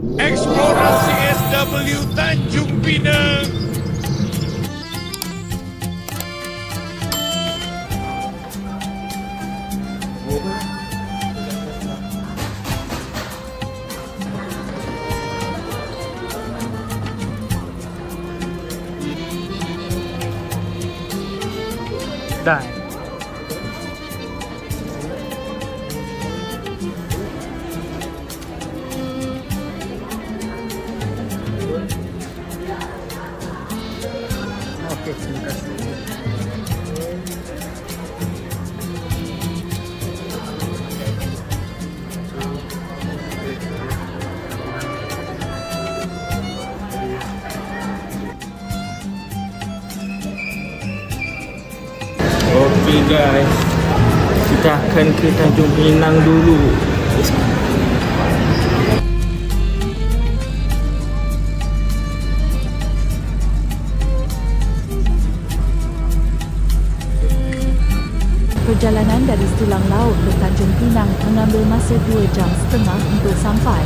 Eksplorasi SW Tanjung Pinang. Dah. Okey, terima kasih. Okey guys, kita akan ke Tanjung Pinang dulu. Perjalanan dari Silang Laut ke Tanjung Pinang mengambil masa 2 jam setengah untuk sampai.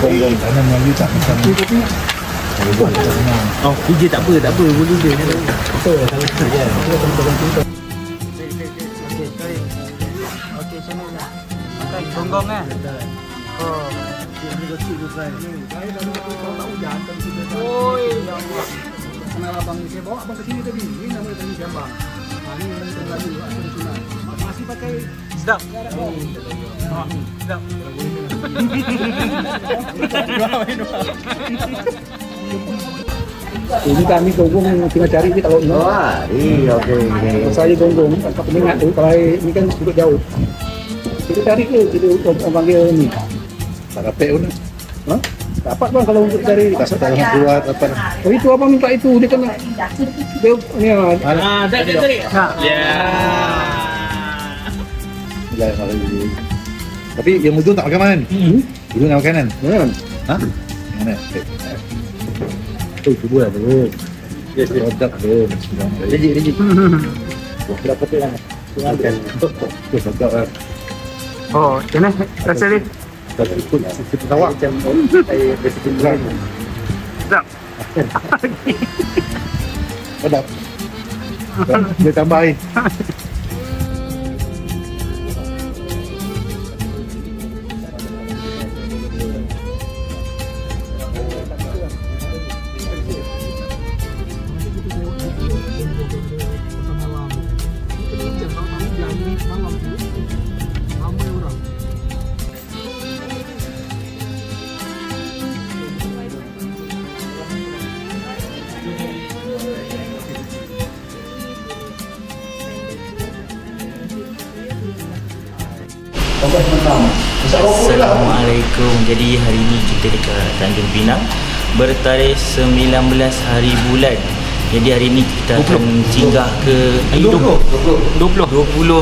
Bonggong tanam Melayu tak macam ni. Oh, DJ tak apa, boleh je. Betul, kalau kita je. Kita betul-betul. Okey, sini nak. Makan gonggong kan? Oh. Ini kecil tu saya. Saya lalu kalau tak hujan kan kita. Oi, ya Allah. Kenal abang ni saya bawa abang ke sini tadi. Ini nama tadi Jambang. Ini orang Melayu asal Sungai. Masih pakai Sedap. Oh, sedap. ini kami gonggong tengah cari ni kalau ni. Okey. Saya gonggong tak pendengar tu kalau ini kan duduk jauh. Kita cari ke kita orang panggil ni. Tak dapat pun. Ha? Dapat bang kalau untuk cari tak dalam buat apa. Oh itu abang minta itu dia kena. Dia ni Tak cari. Ya. Kalau tapi yang mutu tak makan kan? Dulu nak makanan. Ha? Mana? Tu dua tu. Ya, sedap tu. Rejik. Berapa tu lah? Makan. Tu sedap lah. Oh, macam mana rasa dia? Tapi ikut kita tawak macam saya basic brand. Sedap. Sedap. Dia tambah air. Assalamualaikum. Jadi hari ini kita dekat Tanjung Pinang bertarikh 19 hari bulan. Jadi hari ini kita akan singgah ke 20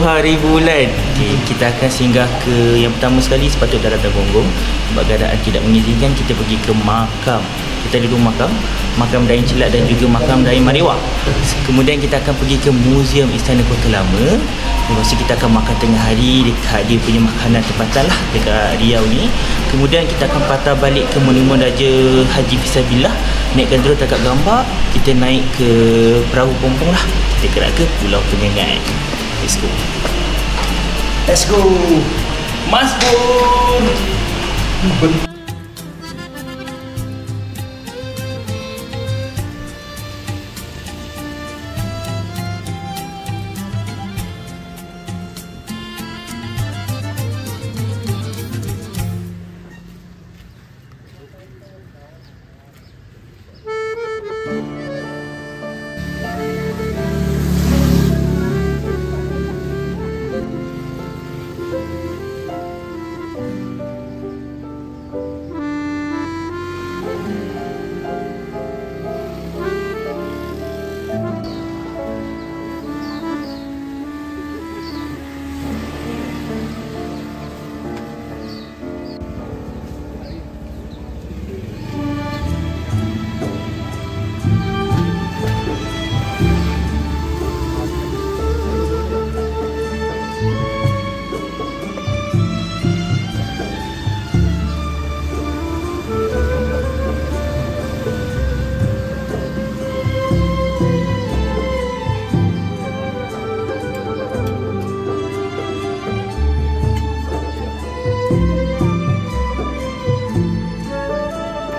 hari bulan. Okay, kita akan singgah ke yang pertama sekali sepatutnya Daratan Gonggong. Sebab keadaan tidak mengizinkan kita pergi ke makam Kita ada 2 makam, makam Dain Chelak dan juga makam Dain Marewak. Kemudian kita akan pergi ke Muzium Istana Kota Lama. Lepas tu kita akan makan tengah hari dekat dia punya makanan tempatan lah dekat Riau ni. Kemudian kita akan patah balik ke Monumen Raja Haji Fisabilillah, naikkan terus tangkap gambar, kita naik ke perahu pompong lah, kita gerak ke Pulau Penyengat. Let's go. Let's go. Mas Bun.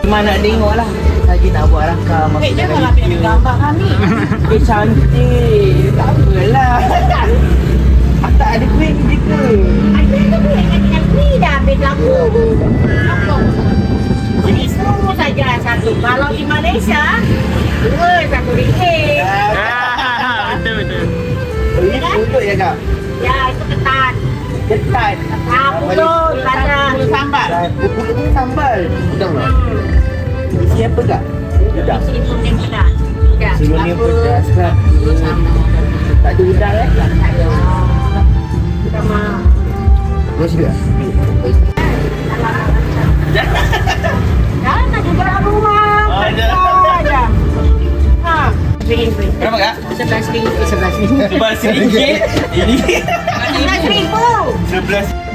Memang nak tengok lah. Lagi nak buat rakam. Janganlah ambil gambar kami. Cantik. Tak apalah. Tak ada kuih je ke? Ada kuih dengan kuih dah habis laku. Ini semua saja satu. Kalau di Malaysia, 2 RM1. Betul. Ya kan? Betul ya kak? Ya, itu ketan. Ketan. Pulut, tanah. Sambal. Pulut sambal. Betul tak? Siapa kak? Udang. Sini pedas. Ya, Sini pedas kak. Tak ada udang tak ada. Kita mau. Terus juga? Jangan nak juga rumah. Ada. Ha. Berapa kak? RM11. RM11. Ini RM11. 11.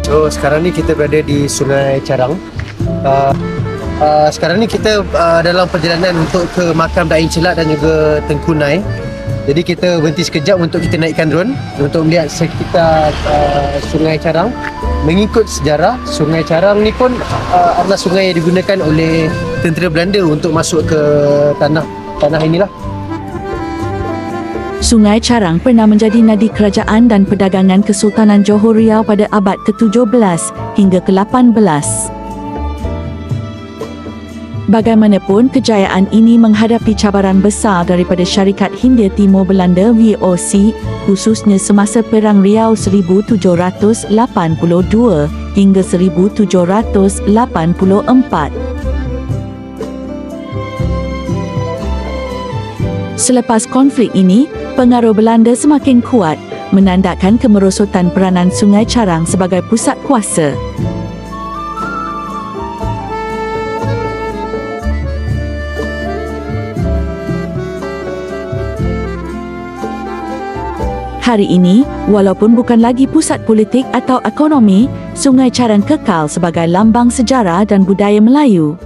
So sekarang ni kita berada di Sungai Carang. Sekarang ni kita dalam perjalanan untuk ke makam Dain Chelak dan juga Tengku Nai. Jadi kita berhenti sekejap untuk kita naikkan drone untuk melihat sekitar Sungai Carang. Mengikut sejarah, Sungai Carang ni pun adalah sungai yang digunakan oleh tentera Belanda untuk masuk ke tanah inilah. Sungai Carang pernah menjadi nadi kerajaan dan perdagangan Kesultanan Johor Riau pada abad ke-17 hingga ke-18. Bagaimanapun, kejayaan ini menghadapi cabaran besar daripada Syarikat Hindia Timur Belanda VOC, khususnya semasa Perang Riau 1782 hingga 1784. Selepas konflik ini, pengaruh Belanda semakin kuat, menandakan kemerosotan peranan Sungai Carang sebagai pusat kuasa. Hari ini, walaupun bukan lagi pusat politik atau ekonomi, Sungai Carang kekal sebagai lambang sejarah dan budaya Melayu.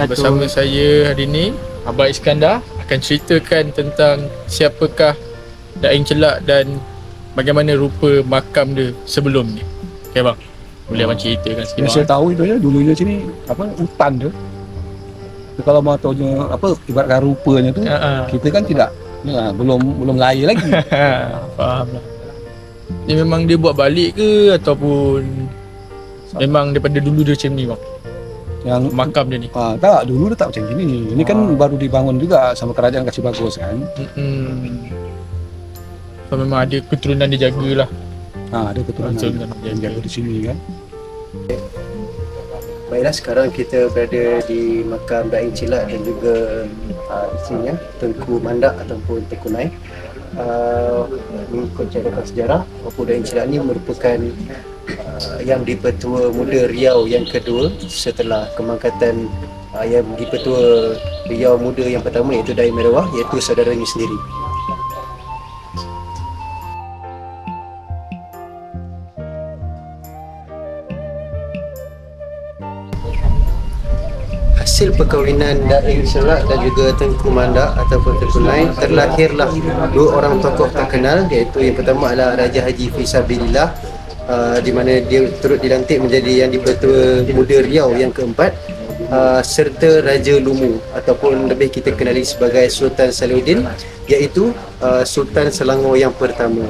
Bersama saya hari ini, Abang Iskandar akan ceritakan tentang siapakah Dain Chelak dan bagaimana rupa makam dia sebelum ni. Okey bang, boleh abang ceritakan sikit? Yang saya tahu itu je, dulunya sini hutan tu. Kalau mau taunya ibaratkan rupanya tu, kita kan tidak, belum lahir lagi. Faham lah. Ni memang dia buat balik ke ataupun memang daripada dulu dia macam ni bang? Yang makam dia ni? Tak, dulu dia tak macam gini. Ini kan baru dibangun juga sama kerajaan kasih bagus kan. So memang ada keturunan dia jagalah. Ada keturunan yang jaga di sini kan. Baiklah, sekarang kita berada di makam Daing Celak dan juga isinya Tengku Mandak ataupun Tengku Nai. Mengikut catatan sejarah, Pupu Daing Celak ni merupakan yang di-Pertua Muda Riau yang kedua setelah kemangkatan yang di-Pertua Riau Muda yang pertama iaitu Daing Merewah, iaitu saudaranya sendiri. Hasil perkahwinan Daing Celak dan juga Tengku Mandak ataupun Tengku Nai, terlahirlah dua orang tokoh terkenal, iaitu yang pertama adalah Raja Haji Fisabilillah, di mana dia turut dilantik menjadi yang di-Pertua Muda Riau yang keempat, serta Raja Lumu ataupun lebih kita kenali sebagai Sultan Salahuddin, iaitu Sultan Selangor yang pertama.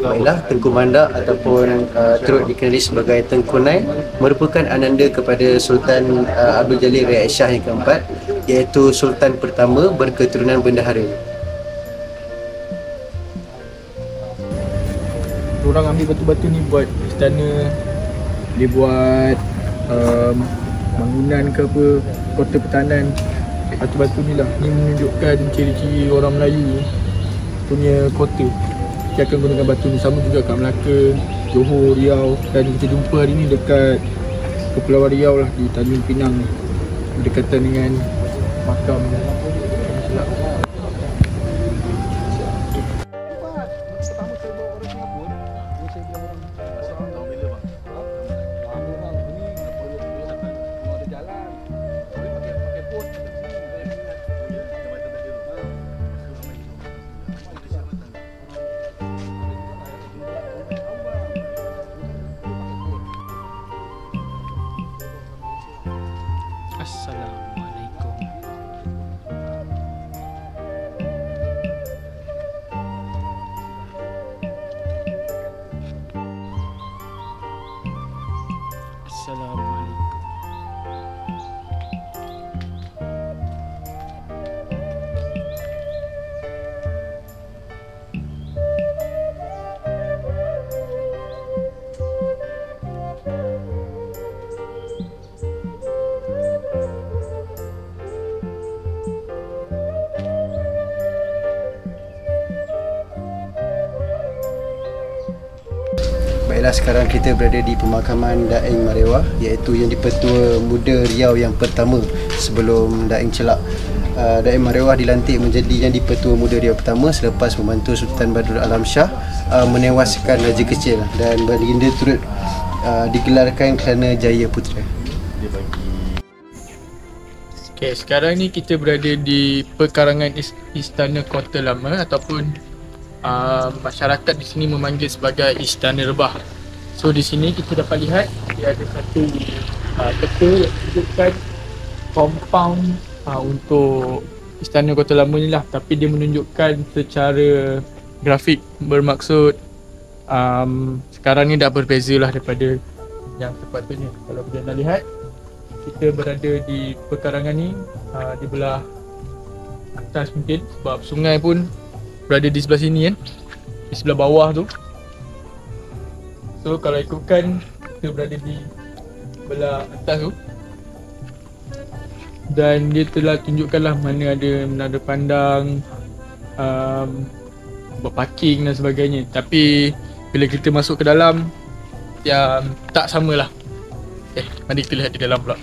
Baiklah, Tengku Mandak ataupun turut dikenali sebagai Tengku Nai merupakan ananda kepada Sultan Abdul Jalil Rakyat Shah yang keempat, iaitu Sultan pertama berketurunan bendahara. Orang ambil batu-batu ni buat istana, dia buat bangunan ke apa, kota pertahanan. Batu-batu ni lah, ni menunjukkan ciri-ciri orang Melayu punya kota. Kita akan gunakan batu ni, sama juga kat Melaka, Johor, Riau, dan kita jumpa hari ni dekat Kepulauan Riau lah, di Tanjung Pinang, berdekatan dengan makam Celak. Assalamualaikum. Assalamualaikum. Baiklah, sekarang kita berada di pemakaman Daing Merewah, iaitu yang di-Pertua Muda Riau yang pertama sebelum Daing Celak. Daing Merewah dilantik menjadi yang di-Pertua Muda Riau pertama selepas membantu Sultan Badrul Alam Shah menewaskan Raja Kecil, dan baginda turut digelarkan kerana jaya putera. Okay, sekarang ni kita berada di perkarangan Istana Kota Lama ataupun masyarakat di sini memanggil sebagai Istana Rebah. So di sini kita dapat lihat dia ada satu peta yang menunjukkan compound untuk Istana Kota Lama ni lah, tapi dia menunjukkan secara grafik, bermaksud sekarang ni dah berbeza lah daripada yang sepatutnya. Kalau kita nak lihat, kita berada di perkarangan ni di belah atas mungkin, sebab sungai pun berada di sebelah sini kan, di sebelah bawah tu. So kalau ikutkan, kita berada di belah atas tu, dan dia telah tunjukkan lah mana ada menara pandang, berparking dan sebagainya. Tapi bila kita masuk ke dalam, yang tak samalah. Mari kita lihat di dalam pula.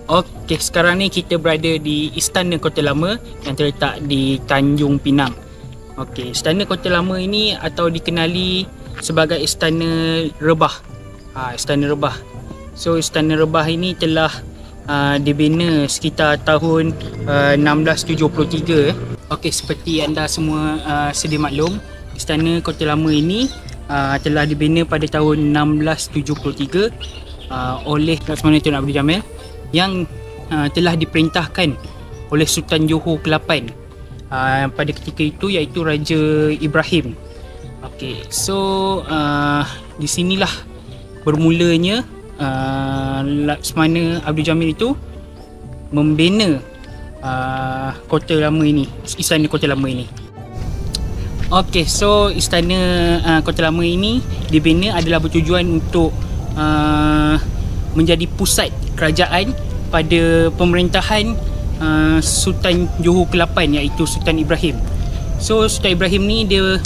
Okey, sekarang ni kita berada di Istana Kota Lama yang terletak di Tanjung Pinang. Okey, Istana Kota Lama ini atau dikenali sebagai Istana Rebah. Istana Rebah. So Istana Rebah ini telah dibina sekitar tahun 1673. Okey, seperti anda semua sedia maklum, Istana Kota Lama ini telah dibina pada tahun 1673 oleh Laksamana Tun Abdul Jamil, yang telah diperintahkan oleh Sultan Johor ke-8 pada ketika itu, iaitu Raja Ibrahim. Okey, so di sinilah bermulanya Laksamana Abdul Jamil itu membina kota lama ini, istana kota lama ini. Okey, so istana kota lama ini dibina adalah bertujuan untuk menjadi pusat kerajaan pada pemerintahan Sultan Johor ke-8, iaitu Sultan Ibrahim. So Sultan Ibrahim ni dia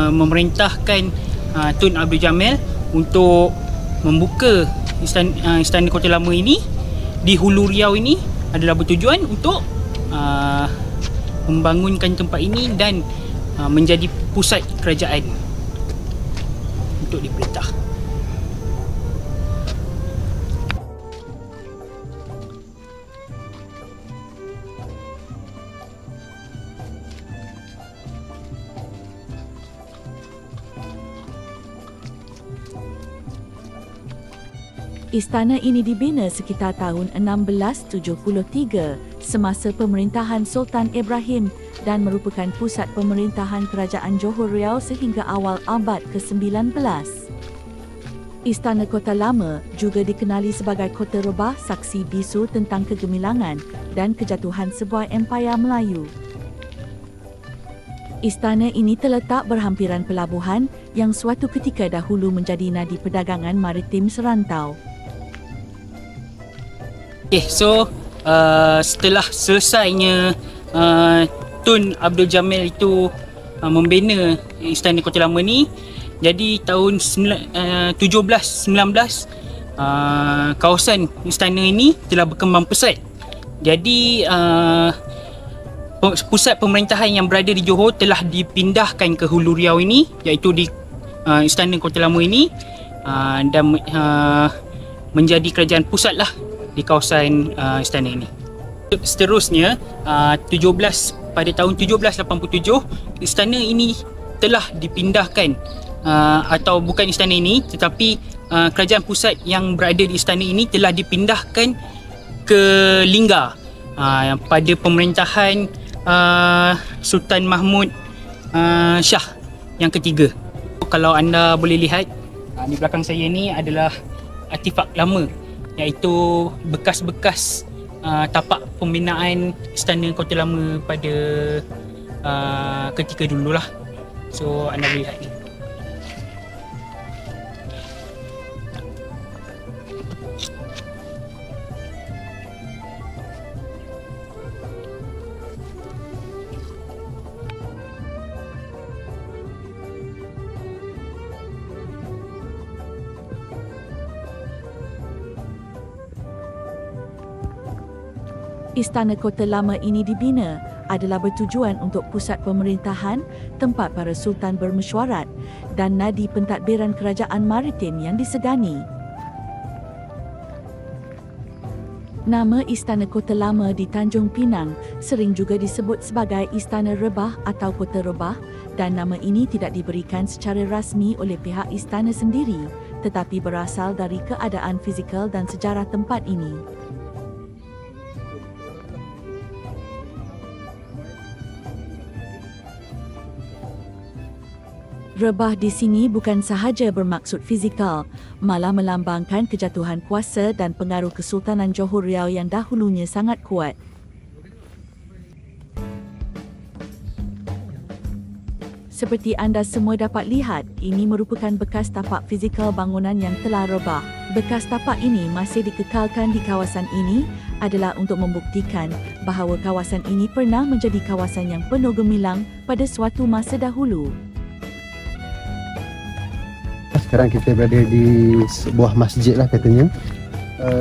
memerintahkan Tun Abdul Jamil untuk membuka istana kota lama ini di Hulu Riau ini, adalah bertujuan untuk membangunkan tempat ini dan menjadi pusat kerajaan untuk diperintah. Istana ini dibina sekitar tahun 1673 semasa pemerintahan Sultan Ibrahim dan merupakan pusat pemerintahan kerajaan Johor Riau sehingga awal abad ke-19. Istana Kota Lama juga dikenali sebagai Kota Rebah, saksi bisu tentang kegemilangan dan kejatuhan sebuah empayar Melayu. Istana ini terletak berhampiran pelabuhan yang suatu ketika dahulu menjadi nadi perdagangan maritim serantau. So setelah selesainya Tun Abdul Jamil itu membina istana Kota Lama ni, jadi tahun 1719 kawasan istana ini telah berkembang pesat. Jadi pusat pemerintahan yang berada di Johor telah dipindahkan ke Hulu Riau ini, iaitu di istana Kota Lama ini, dan menjadi kerajaan pusat lah di kawasan istana ini. Seterusnya pada tahun 1787 istana ini telah dipindahkan, atau bukan istana ini tetapi kerajaan pusat yang berada di istana ini telah dipindahkan ke Linggar pada pemerintahan Sultan Mahmud Shah yang ketiga. Kalau anda boleh lihat di belakang saya ni adalah artifak lama, iaitu bekas-bekas tapak pembinaan istana Kota Lama pada ketika dululah. So anda boleh lihat ni. Istana Kota Lama ini dibina adalah bertujuan untuk pusat pemerintahan, tempat para sultan bermesyuarat dan nadi pentadbiran kerajaan maritim yang disegani. Nama Istana Kota Lama di Tanjung Pinang sering juga disebut sebagai Istana Rebah atau Kota Rebah, dan nama ini tidak diberikan secara rasmi oleh pihak istana sendiri, tetapi berasal dari keadaan fizikal dan sejarah tempat ini. Rebah di sini bukan sahaja bermaksud fizikal, malah melambangkan kejatuhan kuasa dan pengaruh Kesultanan Johor Riau yang dahulunya sangat kuat. Seperti anda semua dapat lihat, ini merupakan bekas tapak fizikal bangunan yang telah rebah. Bekas tapak ini masih dikekalkan di kawasan ini adalah untuk membuktikan bahawa kawasan ini pernah menjadi kawasan yang penuh gemilang pada suatu masa dahulu. Sekarang kita berada di sebuah masjid lah katanya.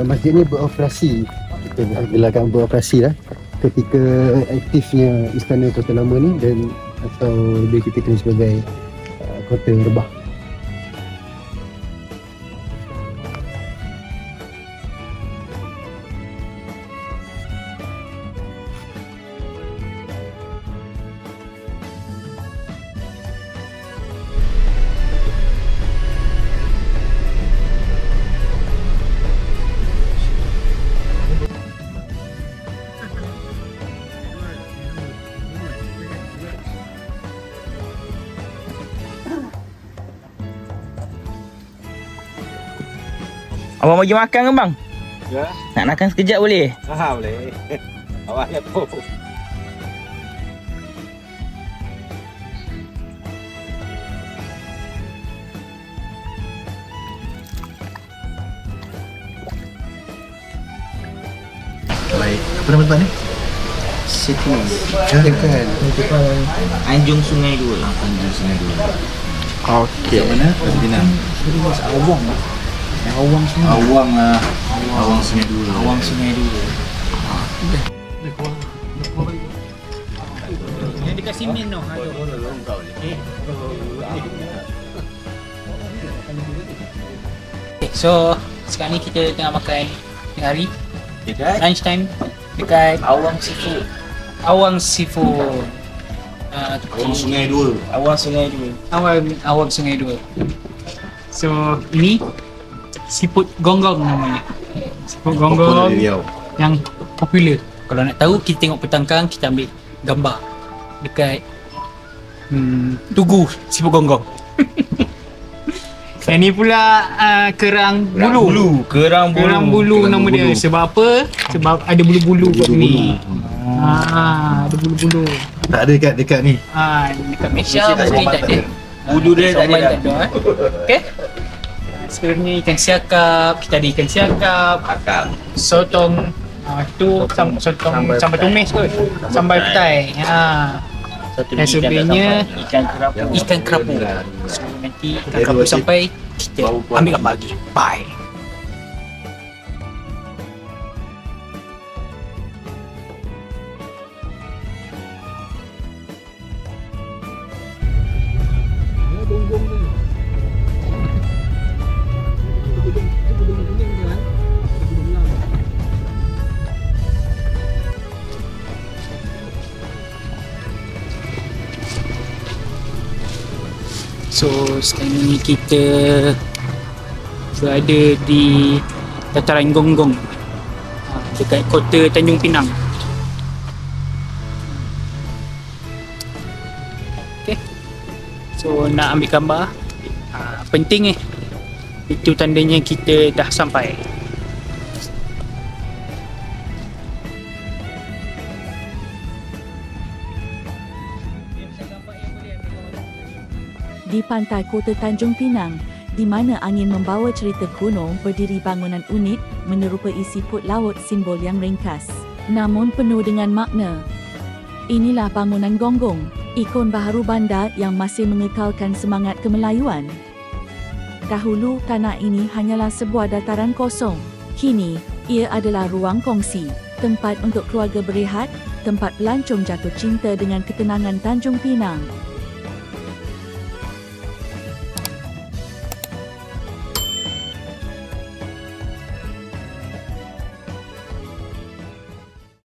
Masjid ni beroperasi, kita gelarkan beroperasi lah ketika aktifnya Istana Kota Lama ni, dan atau dia kita kenal sebagai Kota Rebah. Abang bagi makan ke bang? Ya. Nak makan sekejap boleh? Boleh. Awaknya tu. Baik. Apa nama tempat ni? City. Kan. Anjung Sungai 2. Anjung Sungai 2. Okey. Mana? Tanjung Pinang. Awang. Awang Sungai. Awang Sungai 2. Awang Sungai 2. Yang dekat Simin tu. Okay, so sekarang ni kita tengah makan tengah hari Dekat lunch time dekat Awang Seafood. Awang Seafood. Awang Sungai 2. Awang Sungai 2. Awang Sungai 2. So ini siput gonggong namanya. Siput gonggong yang popular. Kalau nak tahu kita tengok petangkang, kita ambil gambar dekat tugu siput gonggong. Yang ni pula kerang bulu. Kerang Bulu nama dia. Sebab apa? Sebab ada bulu-bulu kat ni. Ada bulu-bulu. Tak ada dekat ni. Dekat Malaysia mungkin tak ada. Bulu dia tak Somai ada. tak ada. Okey. Sekarang ni ikan siakap. Kita ada ikan siakap. Sotong. Tu sotong sambal tumis kot. Sambal petai. Satu Dan selebihnya ikan kerapu. So nanti ikan kerapu sampai kita ambil gambar lagi. Bye. So sekarang ni kita berada di dataran Gonggong dekat kota Tanjung Pinang. Okay. So nak ambil gambar penting itu tandanya kita dah sampai. Di pantai kota Tanjung Pinang, di mana angin membawa cerita kuno berdiri bangunan unik menyerupai siput laut simbol yang ringkas, namun penuh dengan makna. Inilah bangunan Gonggong, ikon baharu bandar yang masih mengekalkan semangat kemelayuan. Dahulu tanah ini hanyalah sebuah dataran kosong. Kini, ia adalah ruang kongsi, tempat untuk keluarga berehat, tempat pelancong jatuh cinta dengan ketenangan Tanjung Pinang.